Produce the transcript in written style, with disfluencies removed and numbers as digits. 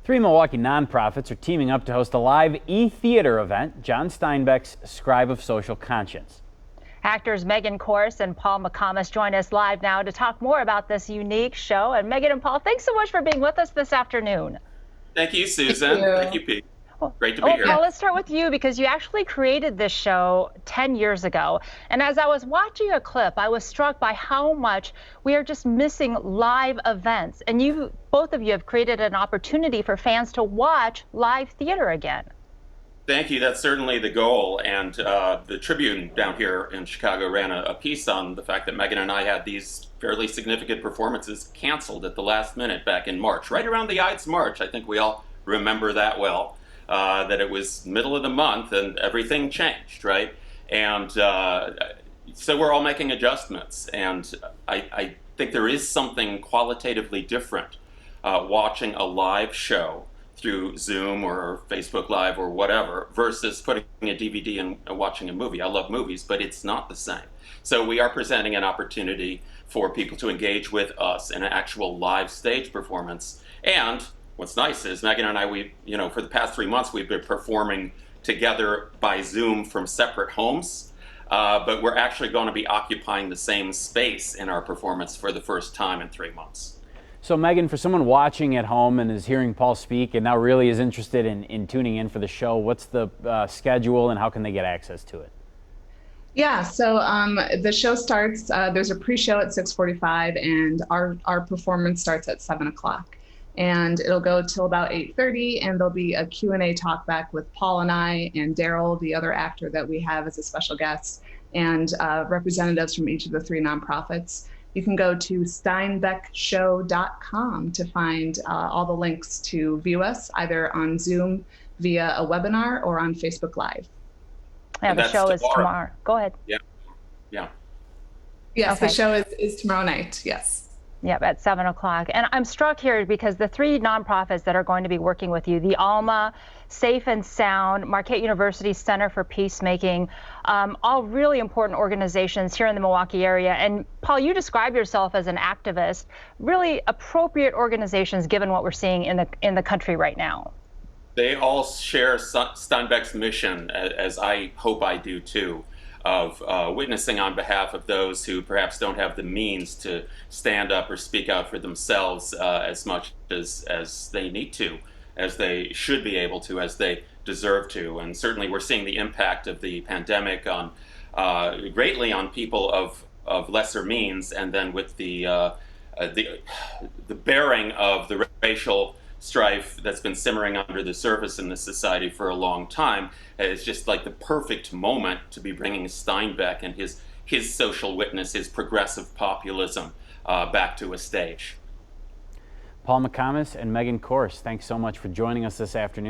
Three Milwaukee nonprofits are teaming up to host a live e-theater event, John Steinbeck's Scribe of Social Conscience. Actors Megan Corse and Paul McComas join us live now to talk more about this unique show. And Megan and Paul, thanks so much for being with us this afternoon. Thank you, Susan. Thank you, Pete. Great to be here. Paul, let's start with you because you actually created this show 10 years ago. And as I was watching a clip, I was struck by how much we are just missing live events. And both of you have created an opportunity for fans to watch live theater again. Thank you. That's certainly the goal. And the Tribune down here in Chicago ran a piece on the fact that Megan and I had these fairly significant performances canceled at the last minute back in March, right around the Ides March. I think we all remember that well. That it was middle of the month and everything changed, right? And so we're all making adjustments. And I think there is something qualitatively different watching a live show through Zoom or Facebook Live or whatever versus putting a DVD and watching a movie. I love movies, but it's not the same. So we are presenting an opportunity for people to engage with us in an actual live stage performance. And what's nice is Megan and I, for the past 3 months, we've been performing together by Zoom from separate homes, but we're actually going to be occupying the same space in our performance for the first time in 3 months. So Megan, for someone watching at home and is hearing Paul speak and now really is interested in tuning in for the show, what's the schedule and how can they get access to it? Yeah, so the show starts, there's a pre-show at 6:45 and our performance starts at 7 o'clock. And it'll go till about 8:30, and there'll be a Q&A talk back with Paul and I and Daryl, the other actor that we have as a special guest, and representatives from each of the three nonprofits. You can go to steinbeckshow.com to find all the links to view us, either on Zoom via a webinar or on Facebook Live. Yeah, the show is tomorrow. Go ahead. Yeah. Yes, okay. The show is tomorrow night, yes. Yep, at 7 o'clock. And I'm struck here because the three nonprofits that are going to be working with you, the Alma, Safe and Sound, Marquette University Center for Peacemaking, all really important organizations here in the Milwaukee area. And Paul, you describe yourself as an activist, really appropriate organizations given what we're seeing in the country right now. They all share Steinbeck's mission, as I hope I do too, of witnessing on behalf of those who perhaps don't have the means to stand up or speak out for themselves as much as they need to, as they should be able to, as they deserve to. And certainly we're seeing the impact of the pandemic on greatly on people of lesser means, and then with the bearing of the racial strife that's been simmering under the surface in this society for a long time. It's just like the perfect moment to be bringing Steinbeck and his social witness, his progressive populism back to a stage. Paul McComas and Megan Corse, thanks so much for joining us this afternoon.